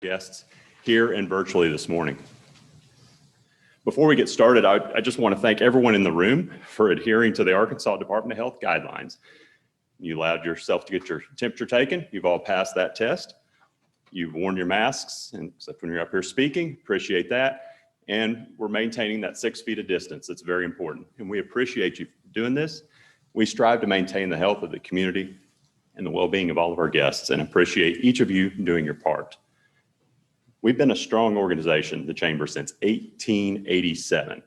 guests here and virtually this morning. Before we get started, I just want to thank everyone in the room for adhering to the Arkansas Department of Health guidelines. You allowed yourself to get your temperature taken. You've all passed that test. You've worn your masks, and except when you're up here speaking, appreciate that. And we're maintaining that 6 feet of distance. It's very important. And we appreciate you doing this. We strive to maintain the health of the community and the well-being of all of our guests, and appreciate each of you doing your part. We've been a strong organization, the Chamber, since 1887,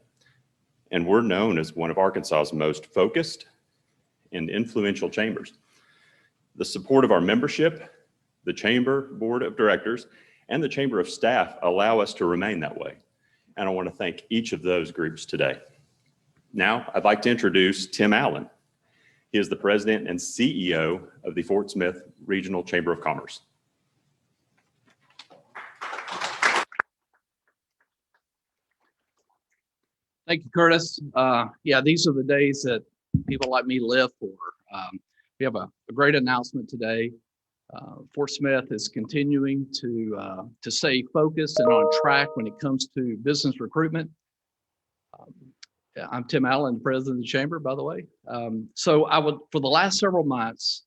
and we're known as one of Arkansas's most focused and influential chambers. The support of our membership, the Chamber Board of Directors, and the Chamber of Staff allow us to remain that way, and I want to thank each of those groups today. Now, I'd like to introduce Tim Allen. He is the President and CEO of the Fort Smith Regional Chamber of Commerce. Thank you, Curtis. Yeah, these are the days that people like me live for. We have a great announcement today. Fort Smith is continuing to stay focused and on track when it comes to business recruitment. I'm Tim Allen, President of the Chamber, by the way. For the last several months,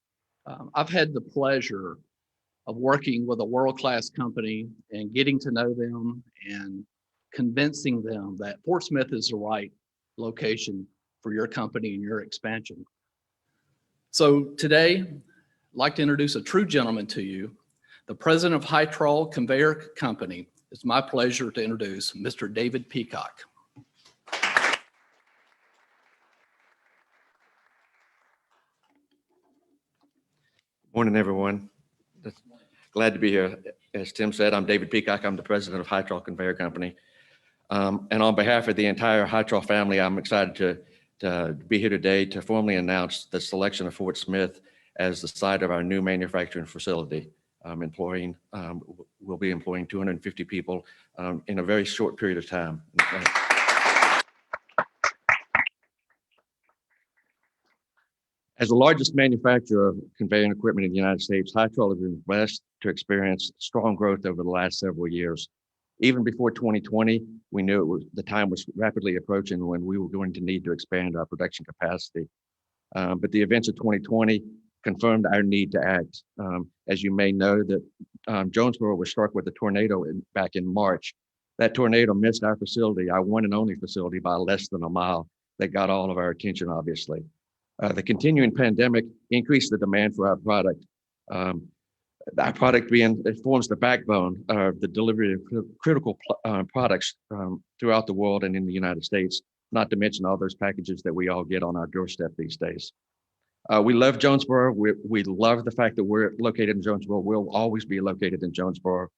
I've had the pleasure of working with a world-class company and getting to know them and convincing them that Fort Smith is the right location for your company and your expansion. So today, I'd like to introduce a true gentleman to you, the president of Hytrol Conveyor Company. It's my pleasure to introduce Mr. David Peacock. Morning, everyone. Glad to be here. As Tim said, I'm David Peacock. I'm the president of Hytrol Conveyor Company. And on behalf of the entire Hytrol family, I'm excited to be here today to formally announce the selection of Fort Smith as the site of our new manufacturing facility. We'll be employing 250 people in a very short period of time. As the largest manufacturer of conveying equipment in the United States, Hytrol has been blessed to experience strong growth over the last several years. Even before 2020, we knew the time was rapidly approaching when we were going to need to expand our production capacity. But the events of 2020 confirmed our need to act. As you may know, that Jonesboro was struck with a tornado back in March. That tornado missed our facility, our one and only facility, by less than a mile. That got all of our attention, obviously. The continuing pandemic increased the demand for our product. Our product it forms the backbone of the delivery of critical products throughout the world and in the United States, not to mention all those packages that we all get on our doorstep these days. We love Jonesboro. We love the fact that we're located in Jonesboro. We'll always be located in Jonesboro.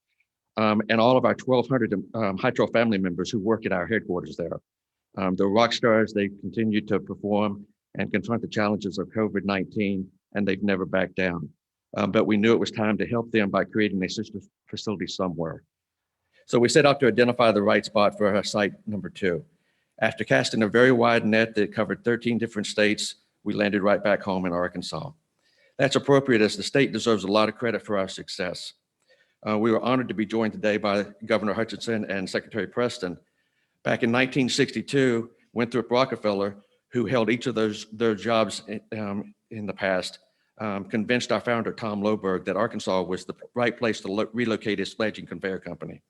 And all of our 1,200 Hytrol family members who work at our headquarters there. The rock stars, they continue to perform and confront the challenges of COVID-19, and they've never backed down. But we knew it was time to help them by creating a sister facility somewhere. So we set out to identify the right spot for our site number 2. After casting a very wide net that covered 13 different states, we landed right back home in Arkansas. That's appropriate, as the state deserves a lot of credit for our success. We were honored to be joined today by Governor Hutchinson and Secretary Preston. Back in 1962, Winthrop Rockefeller, who held each of their jobs in the past, convinced our founder, Tom Loberg, that Arkansas was the right place to relocate his fledgling conveyor company.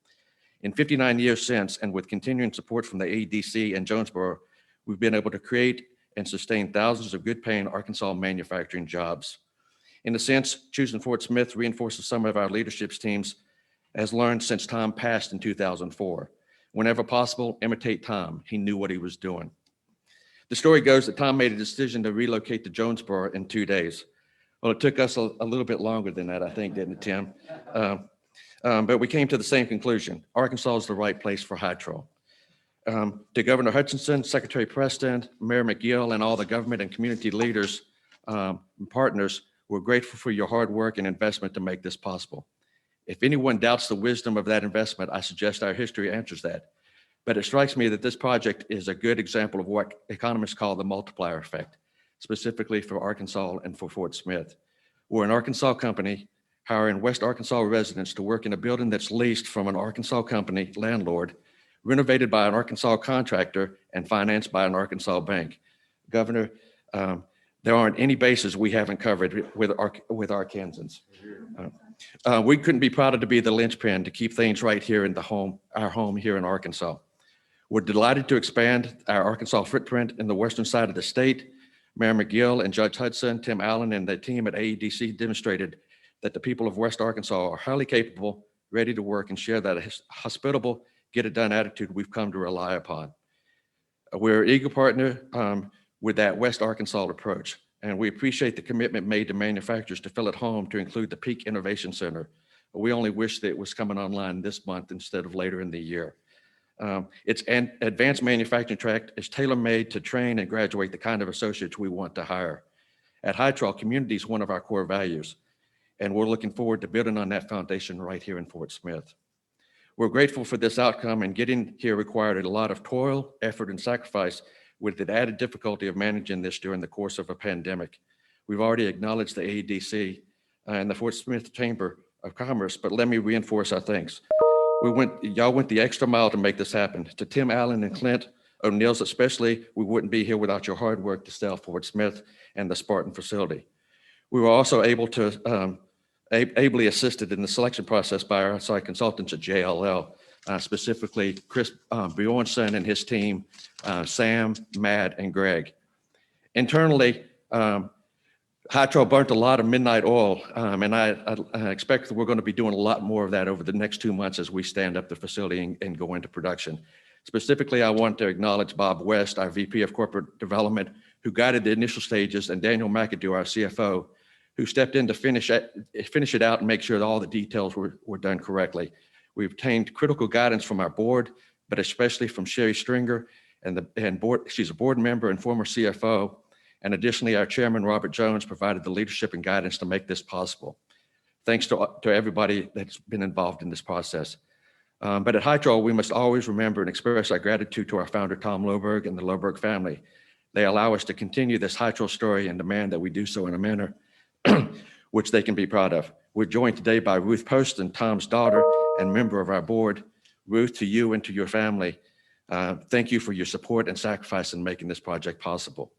In 59 years since, and with continuing support from the ADC and Jonesboro, we've been able to create and sustain thousands of good-paying Arkansas manufacturing jobs. In a sense, choosing Fort Smith reinforces some of our leadership teams as learned since Tom passed in 2004. Whenever possible, imitate Tom. He knew what he was doing. The story goes that Tom made a decision to relocate to Jonesboro in 2 days. Well, it took us a little bit longer than that, I think, didn't it, Tim? But we came to the same conclusion. Arkansas is the right place for Hytrol. To Governor Hutchinson, Secretary Preston, Mayor McGill, and all the government and community leaders and partners, we're grateful for your hard work and investment to make this possible. If anyone doubts the wisdom of that investment, I suggest our history answers that. But it strikes me that this project is a good example of what economists call the multiplier effect, specifically for Arkansas and for Fort Smith. We're an Arkansas company. hiring West Arkansas residents to work in a building that's leased from an Arkansas company landlord, renovated by an Arkansas contractor, and financed by an Arkansas bank. Governor, there aren't any bases we haven't covered with Arkansans. We couldn't be prouder to be the linchpin to keep things right here in our home here in Arkansas. We're delighted to expand our Arkansas footprint in the western side of the state. Mayor McGill and Judge Hudson, Tim Allen, and the team at AEDC demonstrated that the people of West Arkansas are highly capable, ready to work, and share that hospitable, get-it-done attitude we've come to rely upon. We're an eager partner with that West Arkansas approach, and we appreciate the commitment made to manufacturers to fill at home to include the Peak Innovation Center. We only wish that it was coming online this month instead of later in the year. Its advanced manufacturing track is tailor-made to train and graduate the kind of associates we want to hire. At Hytrol, community is one of our core values, and we're looking forward to building on that foundation right here in Fort Smith. We're grateful for this outcome, and getting here required a lot of toil, effort, and sacrifice, with the added difficulty of managing this during the course of a pandemic. We've already acknowledged the AEDC and the Fort Smith Chamber of Commerce, but let me reinforce our thanks. Y'all went the extra mile to make this happen. To Tim Allen and Clint O'Neill's especially, we wouldn't be here without your hard work to sell Fort Smith and the Spartan facility. We were also ably assisted in the selection process by our outside consultants at JLL, specifically Chris Bjornson and his team, Sam, Matt, and Greg. Internally, Hytrol burnt a lot of midnight oil, and I expect that we're going to be doing a lot more of that over the next 2 months as we stand up the facility and go into production. Specifically, I want to acknowledge Bob West, our VP of Corporate Development, who guided the initial stages, and Daniel McAdoo, our CFO, who stepped in to finish it out and make sure that all the details were done correctly. We obtained critical guidance from our board, but especially from Sherry Stringer, she's a board member and former CFO. And additionally, our chairman, Robert Jones, provided the leadership and guidance to make this possible. Thanks to everybody that's been involved in this process. But at Hytrol, we must always remember and express our gratitude to our founder, Tom Loberg, and the Loberg family. They allow us to continue this Hytrol story and demand that we do so in a manner which they can be proud of. We're joined today by Ruth Poston, Tom's daughter and member of our board. Ruth, to you and to your family, thank you for your support and sacrifice in making this project possible.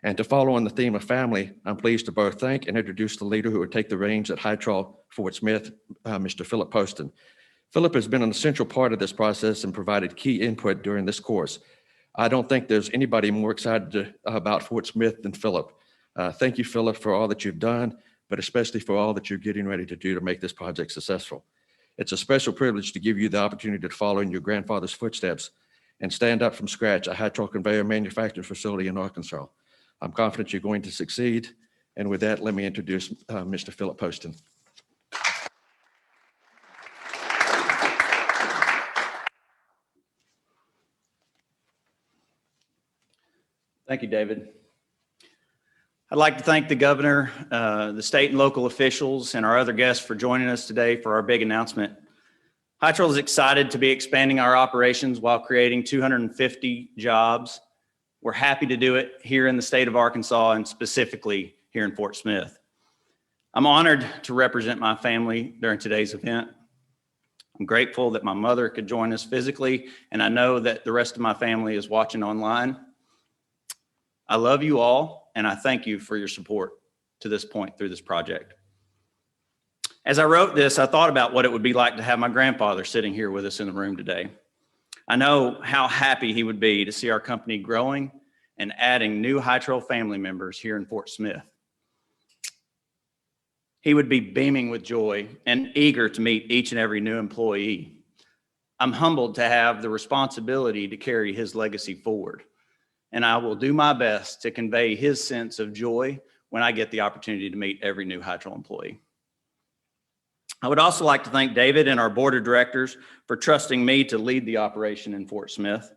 And to follow on the theme of family, I'm pleased to both thank and introduce the leader who will take the reins at Hytrol Fort Smith, Mr. Philip Poston. Philip has been an essential part of this process and provided key input during this course. I don't think there's anybody more excited about Fort Smith than Philip. Thank you, Philip, for all that you've done, but especially for all that you're getting ready to do to make this project successful. It's a special privilege to give you the opportunity to follow in your grandfather's footsteps and stand up from scratch a Hytrol Conveyor manufacturing facility in Arkansas. I'm confident you're going to succeed. And with that, let me introduce Mr. Philip Poston. Thank you, David. I'd like to thank the governor, the state and local officials, and our other guests for joining us today for our big announcement. Hytrol is excited to be expanding our operations while creating 250 jobs. We're happy to do it here in the state of Arkansas and specifically here in Fort Smith. I'm honored to represent my family during today's event. I'm grateful that my mother could join us physically, and I know that the rest of my family is watching online. I love you all, and I thank you for your support to this point through this project. As I wrote this, I thought about what it would be like to have my grandfather sitting here with us in the room today. I know how happy he would be to see our company growing and adding new Hytrol family members here in Fort Smith. He would be beaming with joy and eager to meet each and every new employee. I'm humbled to have the responsibility to carry his legacy forward, and I will do my best to convey his sense of joy when I get the opportunity to meet every new Hytrol employee. I would also like to thank David and our board of directors for trusting me to lead the operation in Fort Smith.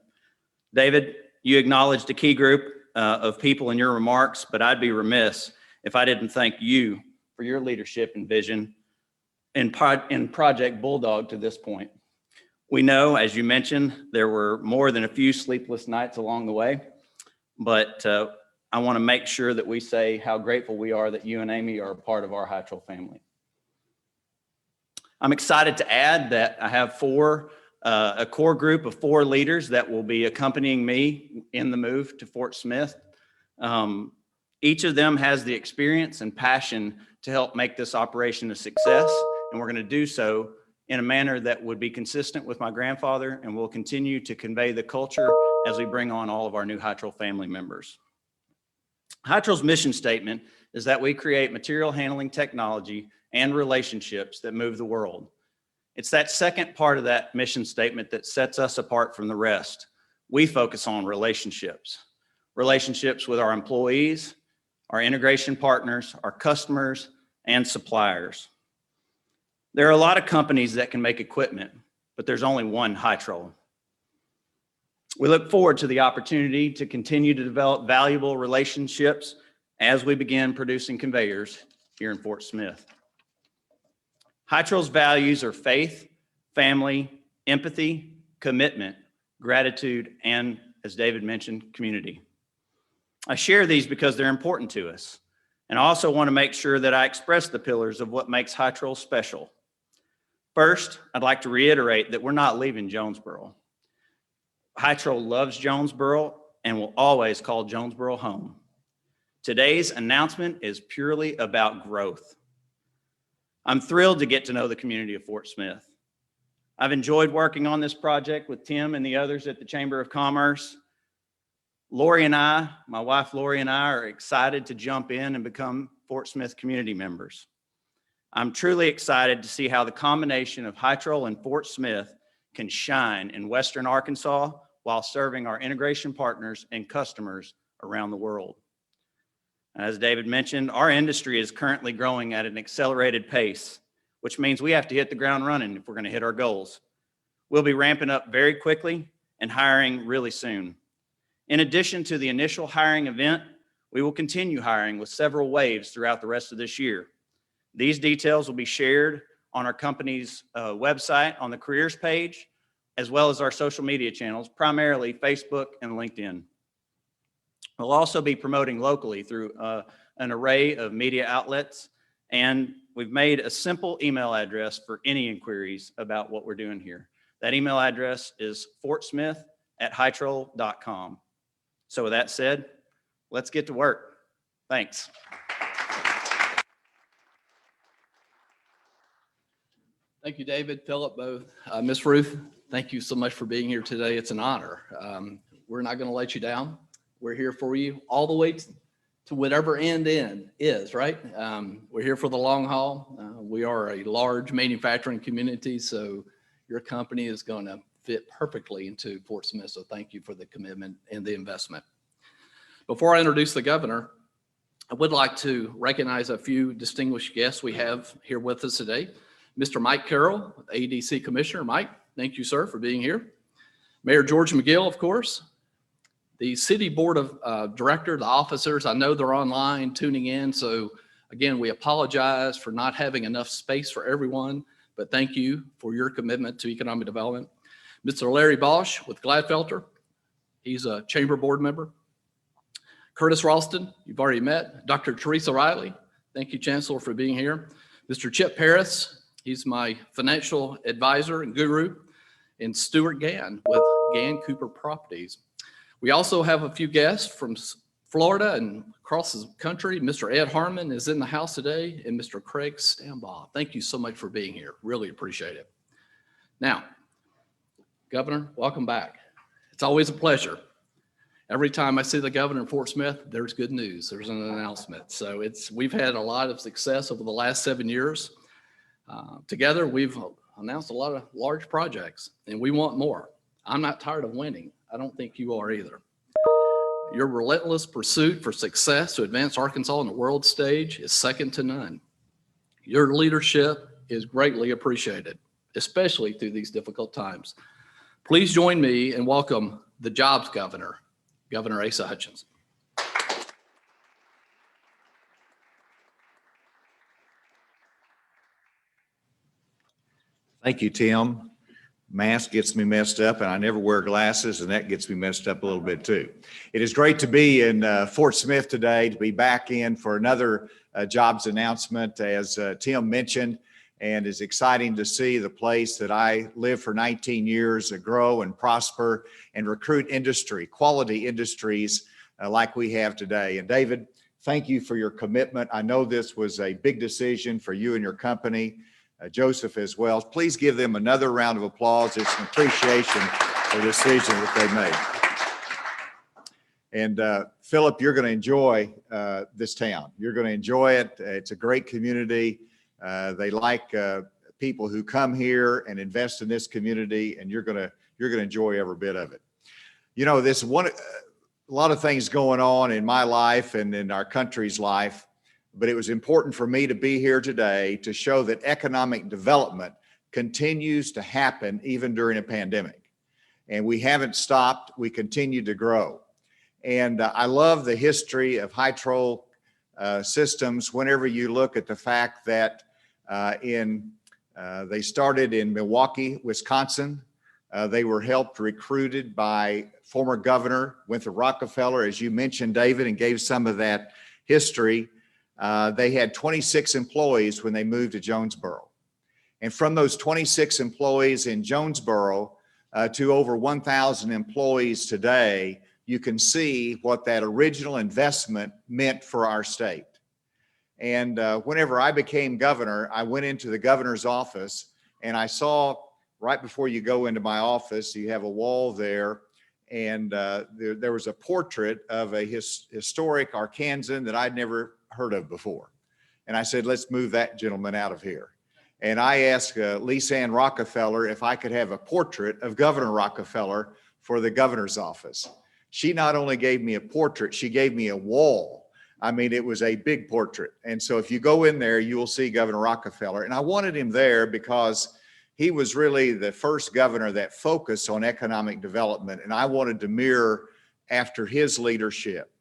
David, you acknowledged a key group of people in your remarks, but I'd be remiss if I didn't thank you for your leadership and vision in Project Bulldog to this point. We know, as you mentioned, there were more than a few sleepless nights along the way, but I want to make sure that we say how grateful we are that you and Amy are a part of our Hytrol family. I'm excited to add that I have a core group of 4 leaders that will be accompanying me in the move to Fort Smith. Each of them has the experience and passion to help make this operation a success, and we're going to do so in a manner that would be consistent with my grandfather, and will continue to convey the culture as we bring on all of our new Hytrol family members. Hytrol's mission statement is that we create material handling technology and relationships that move the world. It's that second part of that mission statement that sets us apart from the rest. We focus on relationships with our employees, our integration partners, our customers, and suppliers. There are a lot of companies that can make equipment, but there's only one Hytrol. We look forward to the opportunity to continue to develop valuable relationships as we begin producing conveyors here in Fort Smith. Hytrol's values are faith, family, empathy, commitment, gratitude, and, as David mentioned, community. I share these because they're important to us, and I also want to make sure that I express the pillars of what makes Hytrol special. First, I'd like to reiterate that we're not leaving Jonesboro. Hytrol loves Jonesboro and will always call Jonesboro home. Today's announcement is purely about growth. I'm thrilled to get to know the community of Fort Smith. I've enjoyed working on this project with Tim and the others at the Chamber of Commerce. Lori and I, my wife Lori and I, are excited to jump in and become Fort Smith community members. I'm truly excited to see how the combination of Hytrol and Fort Smith can shine in Western Arkansas while serving our integration partners and customers around the world. As David mentioned, our industry is currently growing at an accelerated pace, which means we have to hit the ground running if we're going to hit our goals. We'll be ramping up very quickly and hiring really soon. In addition to the initial hiring event, we will continue hiring with several waves throughout the rest of this year. These details will be shared on our company's website on the careers page, as well as our social media channels, primarily Facebook and LinkedIn. We'll also be promoting locally through an array of media outlets, and we've made a simple email address for any inquiries about what we're doing here. That email address is fortsmith@hytrol.com. So with that said, let's get to work. Thanks. Thank you, David, Philip, both. Ms. Ruth, thank you so much for being here today. It's an honor. We're not going to let you down. We're here for you all the way to whatever end is, right? We're here for the long haul. We are a large manufacturing community, so your company is going to fit perfectly into Fort Smith. So thank you for the commitment and the investment. Before I introduce the governor, I would like to recognize a few distinguished guests we have here with us today. Mr. Mike Carroll, ADC Commissioner. Mike, thank you, sir, for being here. Mayor George McGill, of course. The City Board of Directors, the officers, I know they're online tuning in. So again, we apologize for not having enough space for everyone, but thank you for your commitment to economic development. Mr. Larry Bosch with Gladfelter. He's a Chamber Board member. Curtis Ralston, you've already met. Dr. Teresa Riley, thank you, Chancellor, for being here. Mr. Chip Paris, he's my financial advisor and guru. And Stuart Gann with Gann Cooper Properties. We also have a few guests from Florida and across the country. Mr. Ed Harmon is in the house today, and Mr. Craig Stambaugh. Thank you so much for being here. Really appreciate it. Now, Governor, welcome back. It's always a pleasure. Every time I see the governor in Fort Smith, there's good news. There's an announcement. So we've had a lot of success over the last 7 years. Together, we've announced a lot of large projects, and we want more. I'm not tired of winning. I don't think you are either. Your relentless pursuit for success to advance Arkansas on the world stage is second to none. Your leadership is greatly appreciated, especially through these difficult times. Please join me in welcome the Jobs Governor, Governor Asa Hutchinson. Thank you, Tim. Mask gets me messed up, and I never wear glasses, and that gets me messed up a little bit too. It is great to be in Fort Smith today, to be back in for another jobs announcement. As Tim mentioned, And it's exciting to see the place that I lived for 19 years grow and prosper and recruit industry, quality industries like we have today. And David, thank you for your commitment. I know this was a big decision for you and your company, Joseph as well. Please give them another round of applause. It's an appreciation for the decision that they made. And Philip, you're going to enjoy this town. You're going to enjoy it. It's a great community. They like people who come here and invest in this community, and you're going to enjoy every bit of it. You know, this one, a lot of things going on in my life and in our country's life, but it was important for me to be here today to show that economic development continues to happen even during a pandemic. And we haven't stopped, we continue to grow. And I love the history of Hytrol systems whenever you look at the fact that they started in Milwaukee, Wisconsin. They were recruited by former Governor Winthrop Rockefeller, as you mentioned, David, and gave some of that history. They had 26 employees when they moved to Jonesboro. And from those 26 employees in Jonesboro to over 1,000 employees today, you can see what that original investment meant for our state. And whenever I became governor, I went into the governor's office and I saw right before you go into my office, you have a wall there, and there was a portrait of a historic Arkansan that I'd never heard of before. And I said, let's move that gentleman out of here. And I asked Lisa Ann Rockefeller if I could have a portrait of Governor Rockefeller for the governor's office. She not only gave me a portrait, she gave me a wall. I mean, it was a big portrait. And so if you go in there, you will see Governor Rockefeller. And I wanted him there because he was really the first governor that focused on economic development. And I wanted to mirror after his leadership.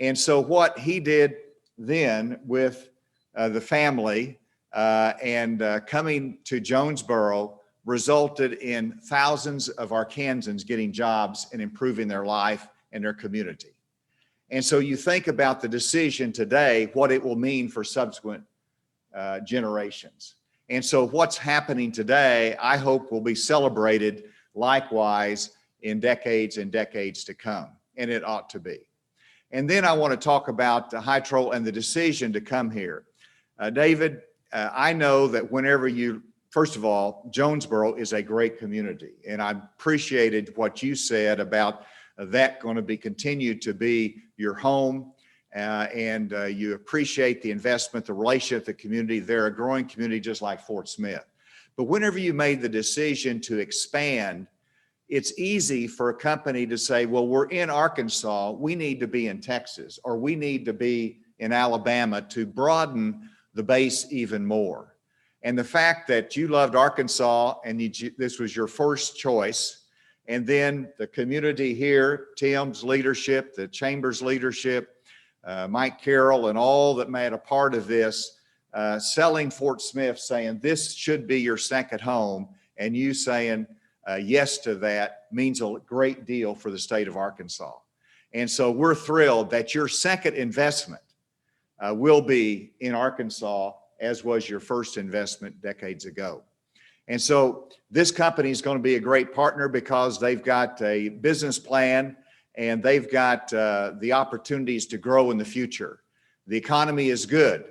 And so what he did then with the family and coming to Jonesboro resulted in thousands of Arkansans getting jobs and improving their life and their community. And so you think about the decision today, what it will mean for subsequent generations. And so what's happening today, I hope will be celebrated likewise in decades and decades to come, and it ought to be. And then I want to talk about Hytrol and the decision to come here. David, I know that whenever first of all, Jonesboro is a great community, and I appreciated what you said about that going to be continued to be your home, and you appreciate the investment, the relationship, the community. They're a growing community just like Fort Smith. But whenever you made the decision to expand, it's easy for a company to say, well, we're in Arkansas, we need to be in Texas, or we need to be in Alabama to broaden the base even more. And the fact that you loved Arkansas and this was your first choice, and then the community here, Tim's leadership, the Chamber's leadership, Mike Carroll and all that made a part of this, selling Fort Smith, saying this should be your second home, and you saying yes to that means a great deal for the state of Arkansas. And so we're thrilled that your second investment will be in Arkansas, as was your first investment decades ago. And so this company is going to be a great partner because they've got a business plan and they've got the opportunities to grow in the future. The economy is good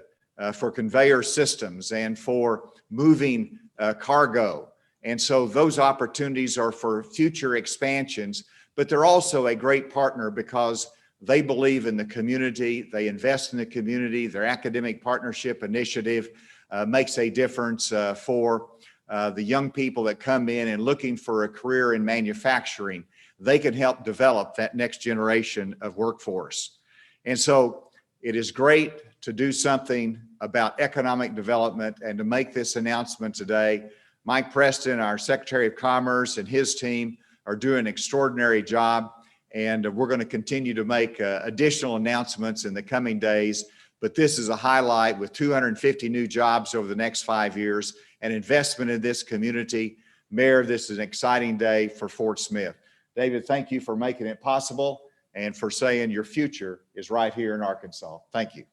for conveyor systems and for moving cargo. And so those opportunities are for future expansions, but they're also a great partner because they believe in the community, they invest in the community. Their academic partnership initiative makes a difference for the young people that come in and looking for a career in manufacturing. They can help develop that next generation of workforce. And so it is great to do something about economic development and to make this announcement today. Mike Preston, our Secretary of Commerce, and his team are doing an extraordinary job. And we're going to continue to make additional announcements in the coming days. But this is a highlight with 250 new jobs over the next 5 years and investment in this community. Mayor, this is an exciting day for Fort Smith. David, thank you for making it possible and for saying your future is right here in Arkansas. Thank you.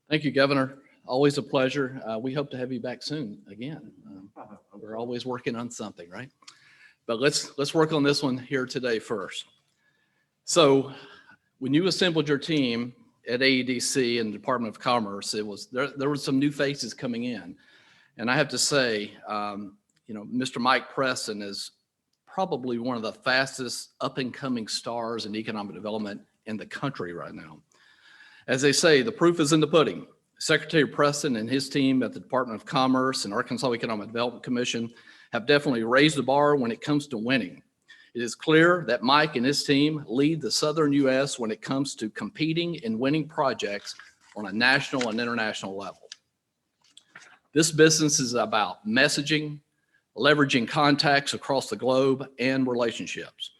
Thank you, Governor. Always a pleasure. We hope to have you back soon again. We're always working on something, right? But let's work on this one here today first. So when you assembled your team at AEDC and the Department of Commerce, there were some new faces coming in. And I have to say, Mr. Mike Preston is probably one of the fastest up and coming stars in economic development in the country right now. As they say, the proof is in the pudding. Secretary Preston and his team at the Department of Commerce and Arkansas Economic Development Commission have definitely raised the bar when it comes to winning. It is clear that Mike and his team lead the Southern U.S. when it comes to competing and winning projects on a national and international level. This business is about messaging, leveraging contacts across the globe, and relationships.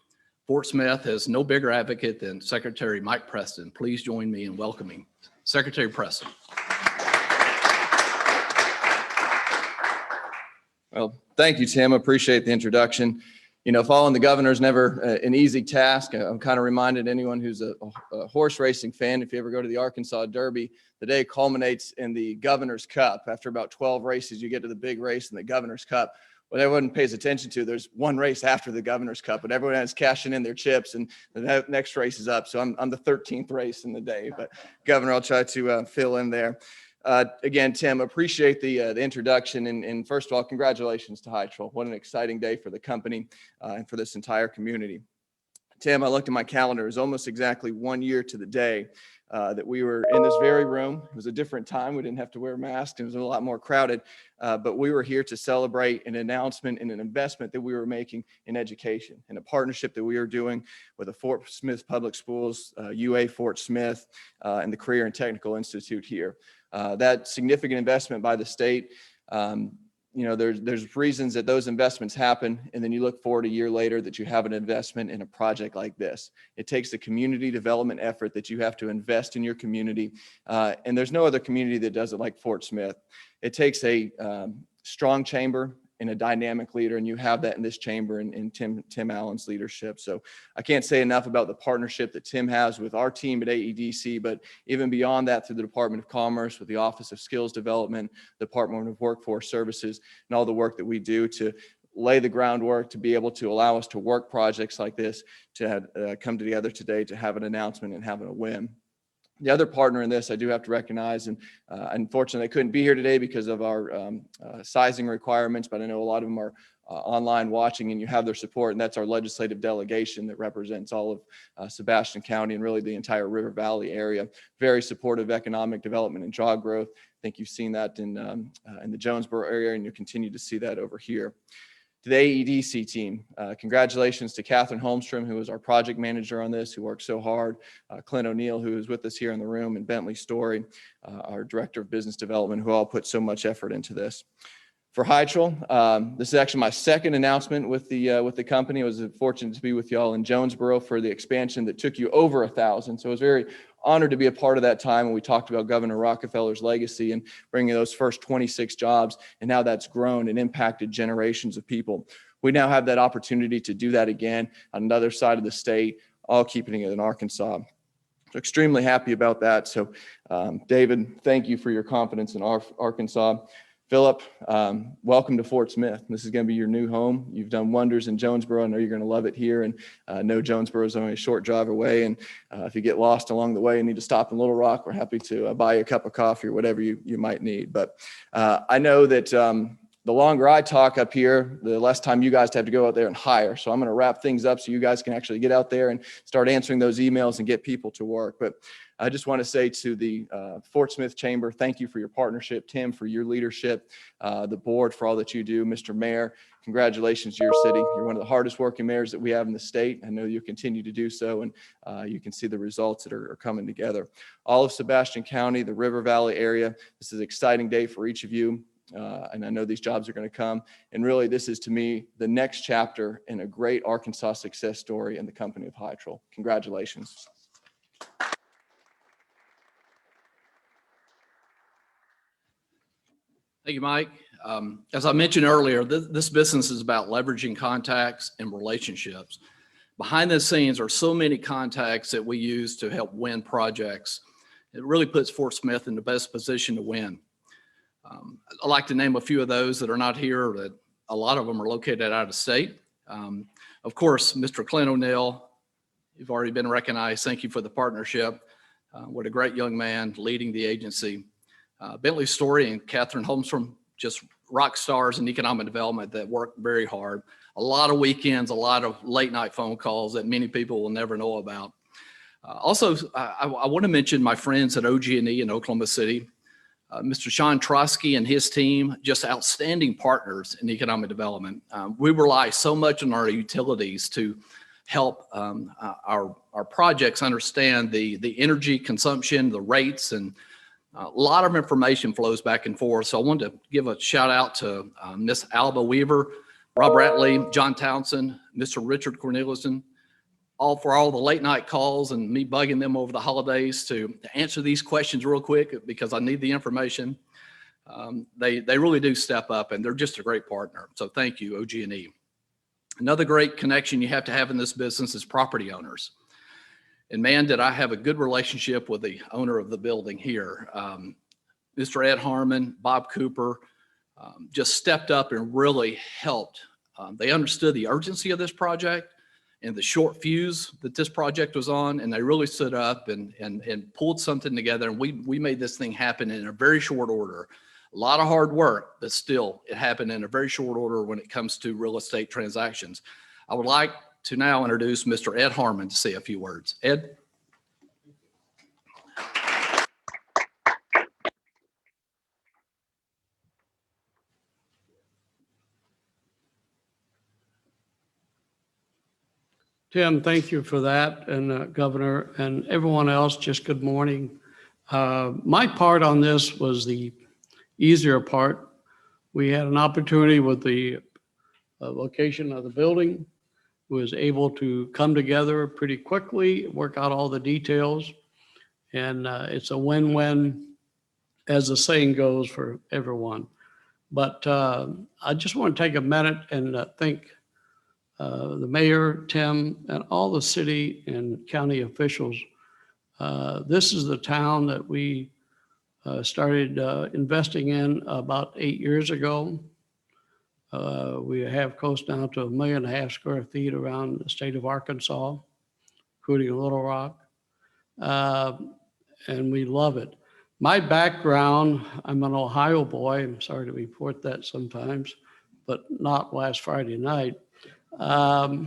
Fort Smith has no bigger advocate than Secretary Mike Preston. Please join me in welcoming Secretary Preston. Well, thank you, Tim. Appreciate the introduction. Following the governor is never an easy task. I'm kind of reminded anyone who's a horse racing fan, if you ever go to the Arkansas Derby, the day culminates in the Governor's Cup. After about 12 races, you get to the big race in the Governor's Cup. What everyone pays attention to, there's one race after the Governor's Cup, but everyone is cashing in their chips, and the next race is up. So I'm the 13th race in the day, but Governor, I'll try to fill in there. Again, Tim, appreciate the introduction. And first of all, congratulations to Hytrol. What an exciting day for the company and for this entire community. Tim, I looked at my calendar. It was almost exactly 1 year to the day that we were in this very room. It was a different time. We didn't have to wear masks. It was a lot more crowded, but we were here to celebrate an announcement and an investment that we were making in education, and a partnership that we were doing with the Fort Smith Public Schools, UA Fort Smith, and the Career and Technical Institute here. That significant investment by the state, there's reasons that those investments happen, and then you look forward a year later that you have an investment in a project like this. It takes the community development effort that you have to invest in your community, and there's no other community that does it like Fort Smith. It takes a strong chamber and a dynamic leader, and you have that in this chamber in Tim Allen's leadership. So I can't say enough about the partnership that Tim has with our team at AEDC, but even beyond that, through the Department of Commerce, with the Office of Skills Development, Department of Workforce Services, and all the work that we do to lay the groundwork to be able to allow us to work projects like this, to come together today to have an announcement and having a win. The other partner in this I do have to recognize, and unfortunately I couldn't be here today because of our sizing requirements, but I know a lot of them are online watching, and you have their support, and that's our legislative delegation that represents all of Sebastian County and really the entire River Valley area. Very supportive economic development and job growth. I think you've seen that in the Jonesboro area, and you continue to see that over here. To the AEDC team, congratulations to Catherine Holmstrom, who is our project manager on this, who worked so hard, Clint O'Neill, who is with us here in the room, and Bentley Story, our director of business development, who all put so much effort into this. For Hytrol, this is actually my second announcement with the company. I was fortunate to be with y'all in Jonesboro for the expansion that took you over 1,000. So I was very honored to be a part of that time when we talked about Governor Rockefeller's legacy and bringing those first 26 jobs, and how that's grown and impacted generations of people. We now have that opportunity to do that again on another side of the state, all keeping it in Arkansas. So extremely happy about that. So David, thank you for your confidence in Arkansas. Philip, welcome to Fort Smith. This is going to be your new home. You've done wonders in Jonesboro. I know you're going to love it here, and know Jonesboro is only a short drive away. And if you get lost along the way and need to stop in Little Rock, we're happy to buy you a cup of coffee or whatever you might need. But I know that the longer I talk up here, the less time you guys have to go out there and hire. So I'm going to wrap things up so you guys can actually get out there and start answering those emails and get people to work. But I just want to say to the Fort Smith Chamber, thank you for your partnership. Tim, for your leadership, the board for all that you do. Mr. Mayor, congratulations to your city. You're one of the hardest working mayors that we have in the state. I know you'll continue to do so, and you can see the results that are coming together. All of Sebastian County, the River Valley area, this is an exciting day for each of you. And I know these jobs are going to come. And really, this is, to me, the next chapter in a great Arkansas success story in the company of Hytrol. Congratulations. Thank you, Mike. As I mentioned earlier, this business is about leveraging contacts and relationships. Behind the scenes are so many contacts that we use to help win projects. It really puts Fort Smith in the best position to win. I'd like to name a few of those that are not here, that a lot of them are located out of state. Of course, Mr. Clint O'Neill, you've already been recognized. Thank you for the partnership. What a great young man leading the agency. Bentley Story and Catherine Holmstrom, just rock stars in economic development that work very hard. A lot of weekends, a lot of late night phone calls that many people will never know about. Also, I want to mention my friends at OG&E in Oklahoma City. Mr. Sean Trotsky and his team, just outstanding partners in economic development. We rely so much on our utilities to help our projects understand the energy consumption, the rates, and a lot of information flows back and forth. So I wanted to give a shout out to Miss Alba Weaver, Rob Ratley, John Townsend, Mr. Richard Corneliuson, for all the late night calls and me bugging them over the holidays to answer these questions real quick because I need the information. They really do step up, and they're just a great partner. So thank you, OG&E. Another great connection you have to have in this business is property owners. And man, did I have a good relationship with the owner of the building here. Mr. Ed Harmon, Bob Cooper, just stepped up and really helped. They understood the urgency of this project and the short fuse that this project was on, and they really stood up and pulled something together, and we made this thing happen in a very short order. A lot of hard work, but still it happened in a very short order when it comes to real estate transactions. I would like to now introduce Mr. Ed Harmon to say a few words. Ed? Tim, thank you for that, and Governor, and everyone else, just good morning. My part on this was the easier part. We had an opportunity with the location of the building, was able to come together pretty quickly, work out all the details, and it's a win-win, as the saying goes, for everyone. But I just want to take a minute and thank the mayor, Tim, and all the city and county officials. This is the town that we started investing in about 8 years ago. We have close now to 1.5 million square feet around the state of Arkansas, including Little Rock. And we love it. My background, I'm an Ohio boy. I'm sorry to report that sometimes, but not last Friday night. I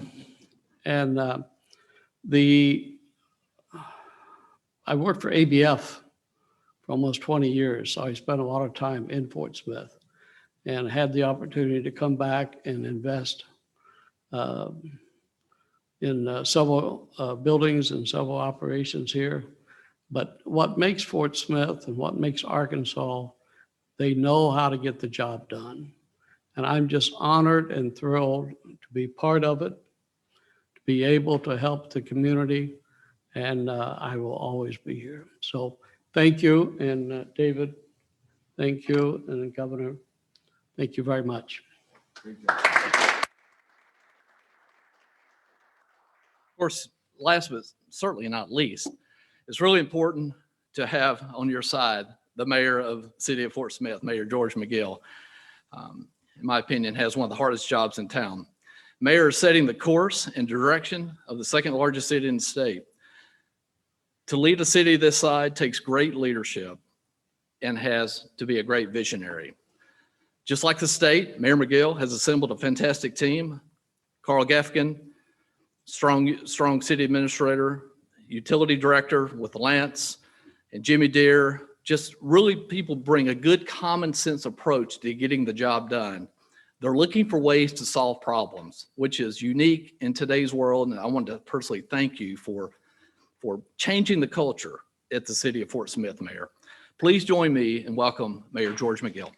worked for ABF for almost 20 years, so I spent a lot of time in Fort Smith and had the opportunity to come back and invest in several buildings and several operations here. But what makes Fort Smith and what makes Arkansas, they know how to get the job done. And I'm just honored and thrilled to be part of it, to be able to help the community, and I will always be here. So thank you, and David, thank you, and Governor, thank you very much. Of course, last but certainly not least, it's really important to have on your side the mayor of the city of Fort Smith, Mayor George McGill. In my opinion, has one of the hardest jobs in town. Mayor is setting the course and direction of the second largest city in the state. To lead a city this size takes great leadership and has to be a great visionary. Just like the state, Mayor McGill has assembled a fantastic team. Carl Gefkin, strong city administrator, utility director with Lance, and Jimmy Deere. Just really people bring a good common sense approach to getting the job done. They're looking for ways to solve problems, which is unique in today's world. And I want to personally thank you for changing the culture at the city of Fort Smith, Mayor. Please join me and welcome Mayor George McGill.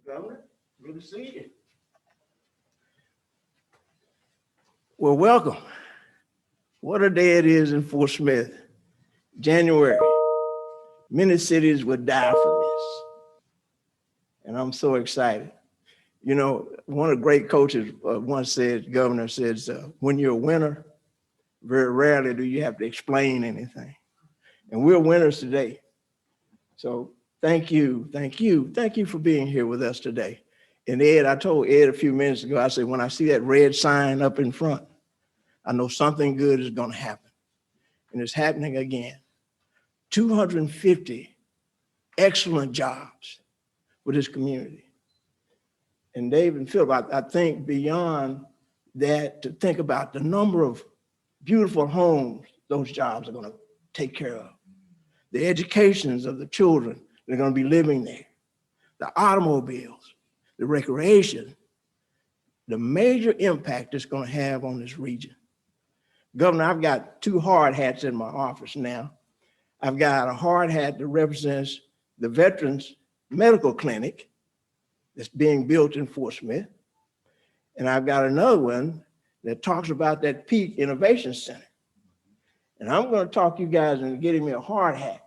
Governor, good to see you. Well, welcome. What a day it is in Fort Smith. January. Many cities would die for this. And I'm so excited. You know, one of the great coaches once said, Governor says, when you're a winner, very rarely do you have to explain anything. And we're winners today. So thank you for being here with us today. And Ed, I told Ed a few minutes ago, I said, when I see that red sign up in front, I know something good is going to happen. And it's happening again. 250 excellent jobs for this community. And Dave and Phil, I think beyond that, to think about the number of beautiful homes those jobs are going to take care of, the educations of the children that are going to be living there, the automobiles, the recreation, the major impact it's going to have on this region. Governor, I've got two hard hats in my office now. I've got a hard hat that represents the Veterans Medical Clinic that's being built in Fort Smith. And I've got another one that talks about that Peak Innovation Center. And I'm going to talk you guys into getting me a hard hat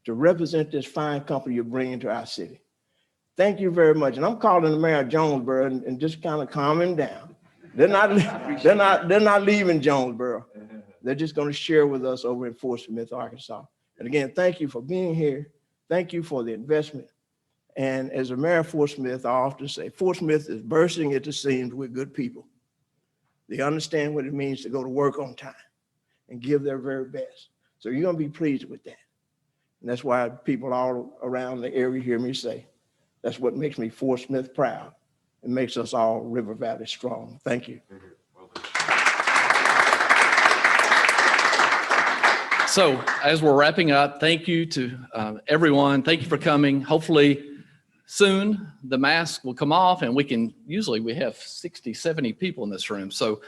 to represent this fine company you're bringing to our city. Thank you very much. And I'm calling the mayor of Jonesboro and just kind of calming down. They're not leaving Jonesboro. They're just going to share with us over in Fort Smith, Arkansas. And again, thank you for being here. Thank you for the investment. And as a mayor of Fort Smith, I often say, Fort Smith is bursting at the seams with good people. They understand what it means to go to work on time and give their very best. So you're going to be pleased with that. And that's why people all around the area hear me say, that's what makes me Fort Smith proud and makes us all River Valley strong. Thank you. So as we're wrapping up, thank you to everyone. Thank you for coming. Hopefully soon the mask will come off and usually we have 60, 70 people in this room. So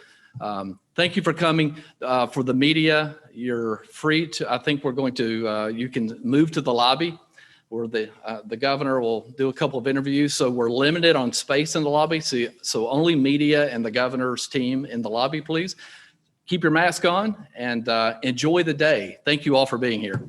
thank you for coming. For the media, you're free to, I think we're going to, you can move to the lobby where the governor will do a couple of interviews. So we're limited on space in the lobby. So only media and the governor's team in the lobby, please. Keep your mask on and enjoy the day. Thank you all for being here.